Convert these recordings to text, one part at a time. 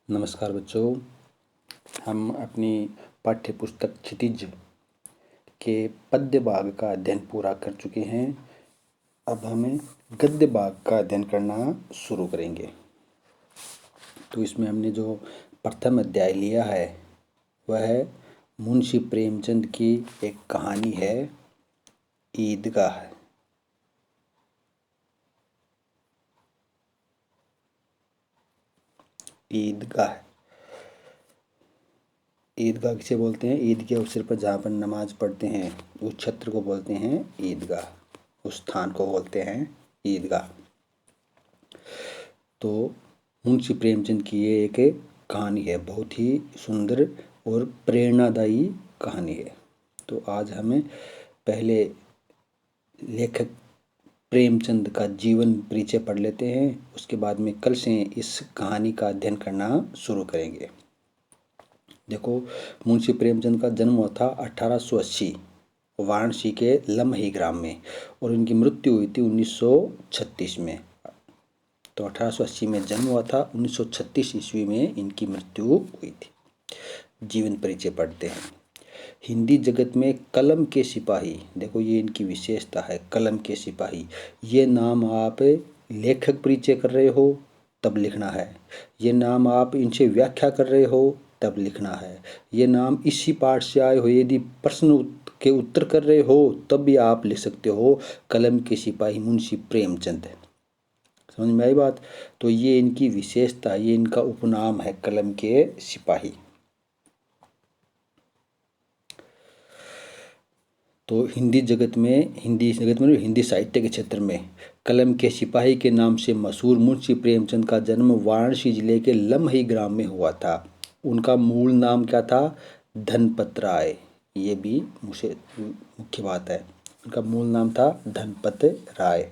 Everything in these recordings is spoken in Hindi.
नमस्कार बच्चों, हम अपनी पाठ्य पुस्तक क्षितिज के पद्य भाग का अध्ययन पूरा कर चुके हैं। अब हमें गद्य भाग का अध्ययन करना शुरू करेंगे। तो इसमें हमने जो प्रथम अध्याय लिया है वह है मुंशी प्रेमचंद की एक कहानी है, ईदगाह। ईदगाह ईदगाह किसे बोलते हैं? ईद के अवसर पर जहाँ पर नमाज पढ़ते हैं उस छत्र को बोलते हैं ईदगाह, उस स्थान को बोलते हैं ईदगाह। तो मुंशी प्रेमचंद की ये एक कहानी है, बहुत ही सुंदर और प्रेरणादायी कहानी है। तो आज हमें पहले लेखक प्रेमचंद का जीवन परिचय पढ़ लेते हैं, उसके बाद में कल से इस कहानी का अध्ययन करना शुरू करेंगे। देखो, मुंशी प्रेमचंद का जन्म हुआ था 1880 वाराणसी के लम्ही ग्राम में और उनकी मृत्यु हुई थी 1936 में। तो 1880 में जन्म हुआ था, 1936 ईस्वी में इनकी मृत्यु हुई थी। जीवन परिचय पढ़ते हैं। हिंदी जगत में कलम के सिपाही, देखो ये इनकी विशेषता है, कलम के सिपाही। ये नाम आप लेखक परिचय कर रहे हो तब लिखना है, ये नाम आप इनसे व्याख्या कर रहे हो तब लिखना है, ये नाम इसी पाठ से आए हो, यदि प्रश्न के उत्तर कर रहे हो तब भी आप लिख सकते हो कलम के सिपाही मुंशी प्रेमचंद। समझ में आई बात? तो ये इनकी विशेषता, ये इनका उपनाम है, कलम के सिपाही। तो हिंदी साहित्य के क्षेत्र में कलम के सिपाही के नाम से मशहूर मुंशी प्रेमचंद का जन्म वाराणसी जिले के लम्ही ग्राम में हुआ था। उनका मूल नाम क्या था? धनपत राय। ये भी मुख्य बात है, उनका मूल नाम था धनपत राय।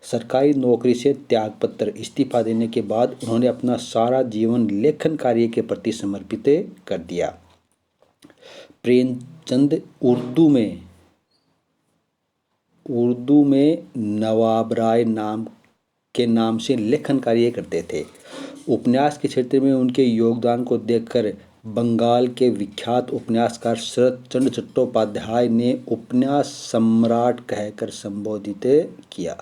सरकारी नौकरी से त्यागपत्र इस्तीफा देने के बाद उन्होंने अपना सारा जीवन लेखन कार्य के प्रति समर्पित कर दिया। प्रेमचंद उर्दू में नवाब राय नाम से लेखन कार्य करते थे। उपन्यास के क्षेत्र में उनके योगदान को देखकर बंगाल के विख्यात उपन्यासकार शरत चंद्र चट्टोपाध्याय ने उपन्यास सम्राट कहकर संबोधित किया।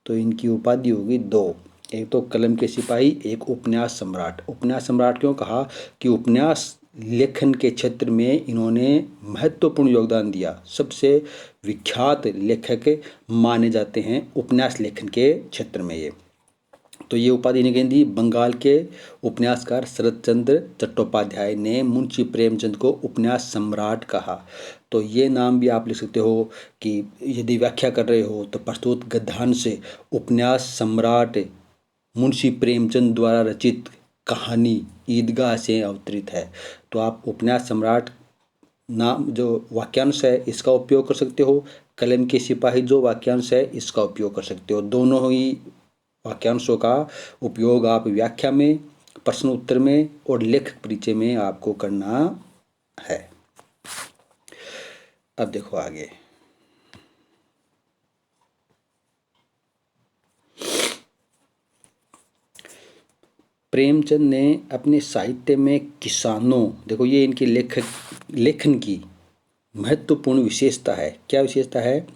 तो इनकी उपाधि होगी दो, एक तो कलम के सिपाही, एक उपन्यास सम्राट। उपन्यास सम्राट क्यों कहा? कि उपन्यास लेखन के क्षेत्र में इन्होंने महत्वपूर्ण योगदान दिया। सबसे विख्यात लेखक माने जाते हैं उपन्यास लेखन के क्षेत्र में ये। तो ये उपाधि इन्हें दी। बंगाल के उपन्यासकार शरत चंद्र चट्टोपाध्याय ने मुंशी प्रेमचंद को उपन्यास सम्राट कहा। तो ये नाम भी आप लिख सकते हो कि यदि व्याख्या कर रहे हो तो प्रस्तुत गद्यांश से उपन्यास सम्राट मुंशी प्रेमचंद द्वारा रचित कहानी ईदगाह से अवतरित है। तो आप उपन्यास सम्राट नाम जो वाक्यांश है इसका उपयोग कर सकते हो, कलम के सिपाही जो वाक्यांश है इसका उपयोग कर सकते हो। दोनों ही वाक्यांशों का उपयोग आप व्याख्या में, प्रश्न उत्तर में और लेखक परिचय में आपको करना है। अब देखो आगे। प्रेमचंद ने अपने साहित्य में किसानों, देखो ये इनकी लेखन की महत्वपूर्ण विशेषता है। क्या विशेषता है?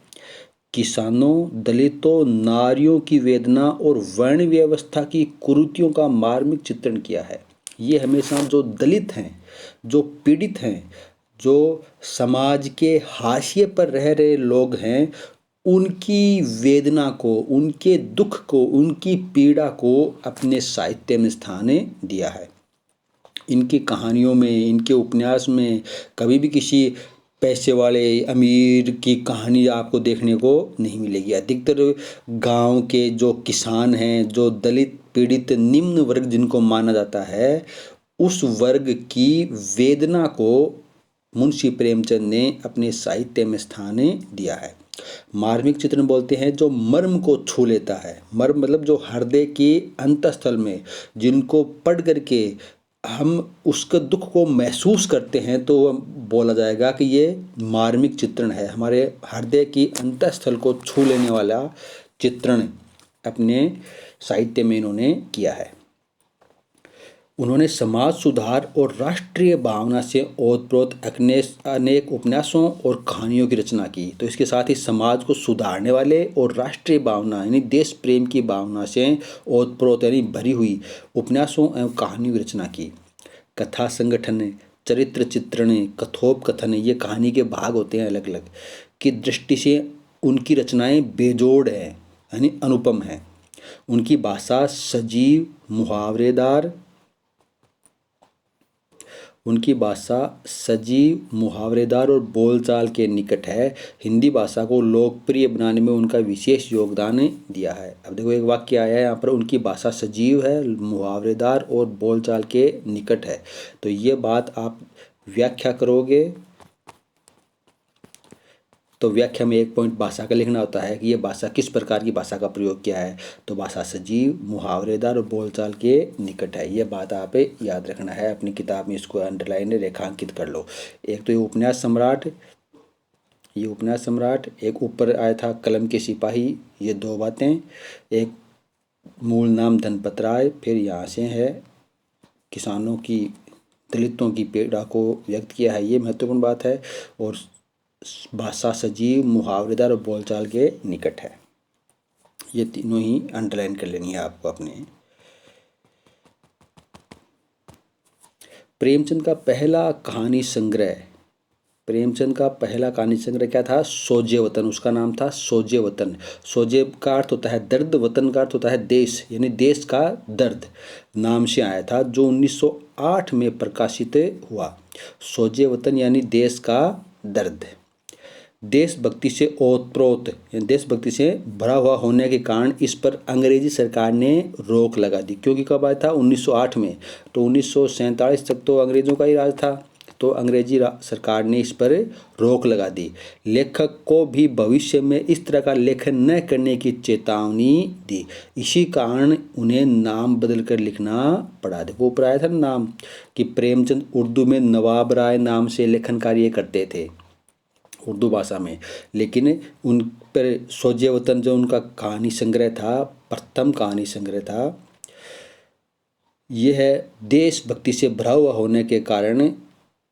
किसानों, दलितों, नारियों की वेदना और वर्ण व्यवस्था की कुरीतियों का मार्मिक चित्रण किया है। ये हमेशा जो दलित हैं, जो पीड़ित हैं, जो समाज के हाशिए पर रह रहे लोग हैं, उनकी वेदना को, उनके दुख को, उनकी पीड़ा को अपने साहित्य में स्थान दिया है। इनकी कहानियों में, इनके उपन्यास में कभी भी किसी पैसे वाले अमीर की कहानी आपको देखने को नहीं मिलेगी। अधिकतर गांव के जो किसान हैं, जो दलित पीड़ित निम्न वर्ग जिनको माना जाता है, उस वर्ग की वेदना को मुंशी प्रेमचंद ने अपने साहित्य में स्थान दिया है। मार्मिक चित्रण बोलते हैं जो मर्म को छू लेता है। मर्म मतलब जो हृदय के अंतस्थल में, जिनको पढ़ करके हम उसके दुख को महसूस करते हैं, तो बोला जाएगा कि ये मार्मिक चित्रण है। हमारे हृदय की अंतस्थल को छू लेने वाला चित्रण अपने साहित्य में इन्होंने किया है। उन्होंने समाज सुधार और राष्ट्रीय भावना से ओतप्रोत अनेक उपन्यासों और कहानियों की रचना की। तो इसके साथ ही समाज को सुधारने वाले और राष्ट्रीय भावना यानी देश प्रेम की भावना से ओतप्रोत यानी भरी हुई उपन्यासों एवं कहानियों की रचना की। कथा संगठन, चरित्र चित्रण, कथोपकथन, ये कहानी के भाग होते हैं अलग अलग की दृष्टि से उनकी रचनाएं बेजोड़ हैं यानी अनुपम हैं। उनकी भाषा सजीव, मुहावरेदार, और बोलचाल के निकट है। हिंदी भाषा को लोकप्रिय बनाने में उनका विशेष योगदान दिया है। अब देखो एक वाक्य आया है यहाँ पर, उनकी भाषा सजीव है, मुहावरेदार और बोलचाल के निकट है। तो ये बात आप व्याख्या करोगे तो व्याख्या में एक पॉइंट भाषा का लिखना होता है कि ये भाषा किस प्रकार की भाषा का प्रयोग किया है। तो भाषा सजीव, मुहावरेदार और बोलचाल के निकट है। ये बात आप याद रखना है, अपनी किताब में इसको अंडरलाइन रेखांकित कर लो। एक तो ये उपन्यास सम्राट, एक ऊपर आया था कलम के सिपाही, ये दो बातें, एक मूल नाम धनपत राय, फिर यहाँ से है किसानों की, दलितों की पीड़ा को व्यक्त किया है, ये महत्वपूर्ण बात है। और भाषा सजीव, मुहावरेदार और बोलचाल के निकट है। ये तीनों ही अंडरलाइन कर लेनी है आपको अपने। प्रेमचंद का पहला कहानी संग्रह क्या था? सोजे वतन। उसका नाम था सोजे वतन। सोजे का अर्थ होता है दर्द, वतन का अर्थ होता है देश, यानी देश का दर्द नाम से आया था, जो 1908 में प्रकाशित हुआ। सोजे वतन यानी देश का दर्द। देशभक्ति से ओतप्रोत, देशभक्ति से भरा हुआ होने के कारण इस पर अंग्रेजी सरकार ने रोक लगा दी। क्योंकि कब आया था? 1908 में। तो 1947 तक तो अंग्रेजों का ही राज था, तो अंग्रेजी सरकार ने इस पर रोक लगा दी। लेखक को भी भविष्य में इस तरह का लेखन न करने की चेतावनी दी। इसी कारण उन्हें नाम बदल कर लिखना पड़ा। देखो ऊपर आया था नाम कि प्रेमचंद उर्दू में नवाब राय नाम से लेखन कार्य करते थे उर्दू भाषा में, लेकिन उन पर सोजे वतन जो उनका कहानी संग्रह था, प्रथम कहानी संग्रह था, यह देशभक्ति से भरा हुआ होने के कारण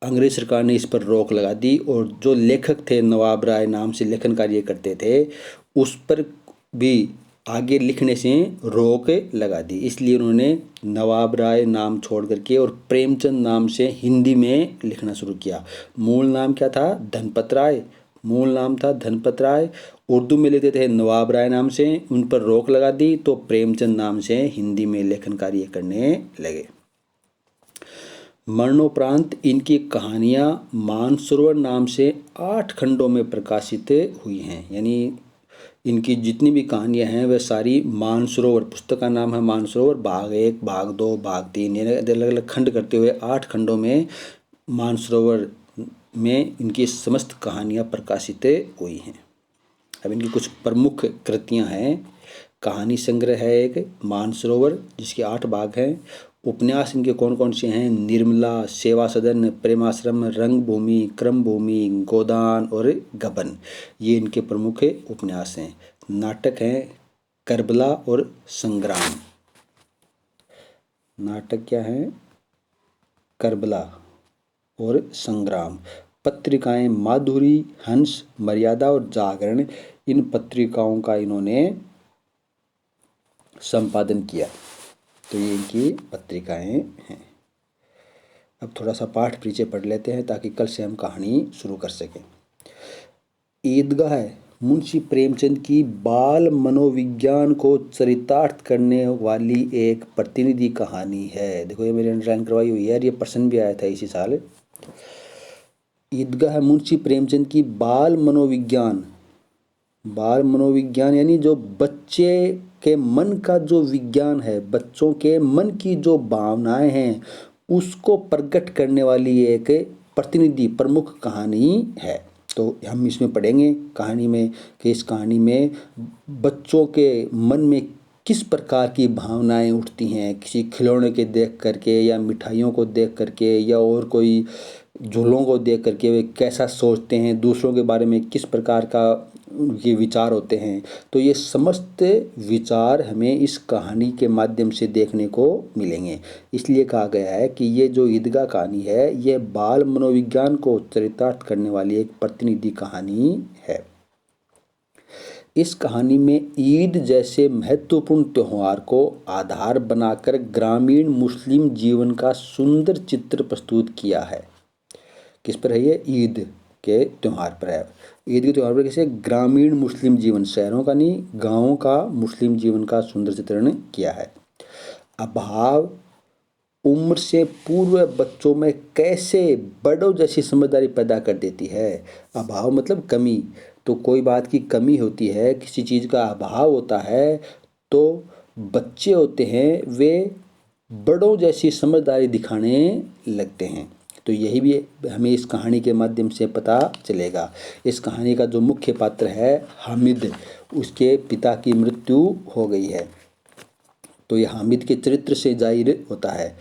अंग्रेज सरकार ने इस पर रोक लगा दी। और जो लेखक थे, नवाब राय नाम से लेखन कार्य करते थे, उस पर भी आगे लिखने से रोक लगा दी। इसलिए उन्होंने नवाब राय नाम छोड़ करके और प्रेमचंद नाम से हिंदी में लिखना शुरू किया। मूल नाम क्या था? धनपत राय। उर्दू में लिखते थे नवाब राय नाम से, उन पर रोक लगा दी तो प्रेमचंद नाम से हिंदी में लेखन कार्य करने लगे। मरणोपरांत इनकी कहानियाँ मानसरोवर नाम से 8 खंडों में प्रकाशित हुई हैं। यानी इनकी जितनी भी कहानियाँ हैं वह सारी मानसरोवर, पुस्तक का नाम है मानसरोवर, भाग 1, भाग 2, भाग 3, यानी अलग अलग खंड करते हुए 8 खंडों में मानसरोवर में इनकी समस्त कहानियाँ प्रकाशित हुई हैं। अब इनकी कुछ प्रमुख कृतियाँ हैं। कहानी संग्रह है एक, मानसरोवर, जिसके 8 भाग हैं। उपन्यास इनके कौन कौन से हैं? निर्मला, सेवा सदन, प्रेमाश्रम, रंगभूमि, क्रमभूमि, गोदान और गबन, ये इनके प्रमुख उपन्यास हैं। नाटक हैं करबला और संग्राम। नाटक क्या है? करबला और संग्राम। पत्रिकाएं माधुरी, हंस, मर्यादा और जागरण, इन पत्रिकाओं का इन्होंने संपादन किया। तो ये इनकी पत्रिकाएं हैं। अब थोड़ा सा पाठ परिचय पढ़ लेते हैं ताकि कल से हम कहानी शुरू कर सकें। ईदगाह मुंशी प्रेमचंद की बाल मनोविज्ञान को चरितार्थ करने वाली एक प्रतिनिधि कहानी है। देखो ये मेरी अंडरलाइन करवाई हुई है, ये प्रश्न भी आया था इसी साल। ईदगाह मुंशी प्रेमचंद की बाल मनोविज्ञान यानी जो बच्चे के मन का जो विज्ञान है, बच्चों के मन की जो भावनाएं हैं, उसको प्रकट करने वाली एक प्रतिनिधि प्रमुख कहानी है। तो हम इसमें पढ़ेंगे कहानी में कि इस कहानी में बच्चों के मन में किस प्रकार की भावनाएं उठती हैं, किसी खिलौने के देख करके या मिठाइयों को देख करके या और कोई झूलों को देख करके वे कैसा सोचते हैं, दूसरों के बारे में किस प्रकार का उनके विचार होते हैं। तो ये समस्त विचार हमें इस कहानी के माध्यम से देखने को मिलेंगे। इसलिए कहा गया है कि ये जो ईदगाह कहानी है ये बाल मनोविज्ञान को चरितार्थ करने वाली एक प्रतिनिधि कहानी है। इस कहानी में ईद जैसे महत्वपूर्ण त्योहार को आधार बनाकर ग्रामीण मुस्लिम जीवन का सुंदर चित्र प्रस्तुत किया है। किस पर है ये? ईद के त्यौहार पर है। ईद के त्यौहार पर कैसे ग्रामीण मुस्लिम जीवन, शहरों का नहीं गाँवों का मुस्लिम जीवन का सुंदर चित्रण किया है। अभाव उम्र से पूर्व बच्चों में कैसे बड़ों जैसी समझदारी पैदा कर देती है। अभाव मतलब कमी। तो कोई बात की कमी होती है, किसी चीज़ का अभाव होता है, तो बच्चे होते हैं वे बड़ों जैसी समझदारी दिखाने लगते हैं। तो यही भी हमें इस कहानी के माध्यम से पता चलेगा। इस कहानी का जो मुख्य पात्र है हामिद, उसके पिता की मृत्यु हो गई है। तो ये हामिद के चरित्र से जाहिर होता है।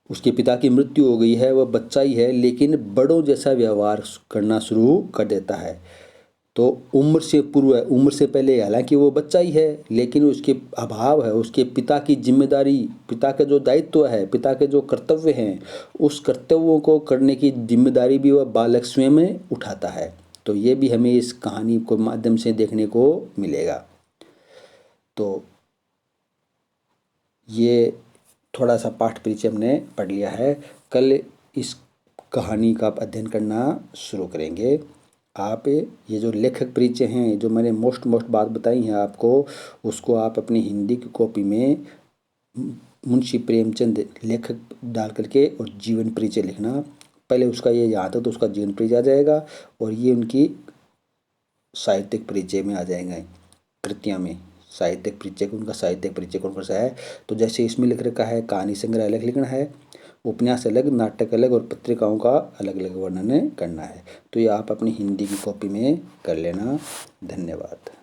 उसके पिता की मृत्यु हो गई है, वह बच्चा ही है लेकिन बड़ों जैसा व्यवहार करना शुरू कर देता है। तो उम्र से पूर्व है, उम्र से पहले, हालांकि वो बच्चा ही है लेकिन उसके अभाव है, उसके पिता की जिम्मेदारी, पिता के जो दायित्व है, पिता के जो कर्तव्य हैं, उस कर्तव्यों को करने की जिम्मेदारी भी वह बालक स्वयं उठाता है। तो ये भी हमें इस कहानी को माध्यम से देखने को मिलेगा। तो ये थोड़ा सा पाठ परिचय हमने पढ़ लिया है। कल इस कहानी का आप अध्ययन करना शुरू करेंगे। आप ये जो लेखक परिचय हैं, जो मैंने मोस्ट बात बताई हैं आपको, उसको आप अपनी हिंदी की कॉपी में मुंशी प्रेमचंद लेखक डाल करके और जीवन परिचय लिखना। पहले उसका ये यहाँ तक तो उसका जीवन परिचय आ जाएगा और ये उनकी साहित्यिक परिचय में आ जाएंगे। कृतियाँ में साहित्यिक परिचय, उनका साहित्यिक परिचय कौन सा है। तो जैसे इसमें लिख रखा है कहानी संग्रह अलग लिखना है, उपन्यास अलग, नाटक अलग और पत्रिकाओं का अलग अलग वर्णन करना है। तो ये आप अपनी हिंदी की कॉपी में कर लेना। धन्यवाद।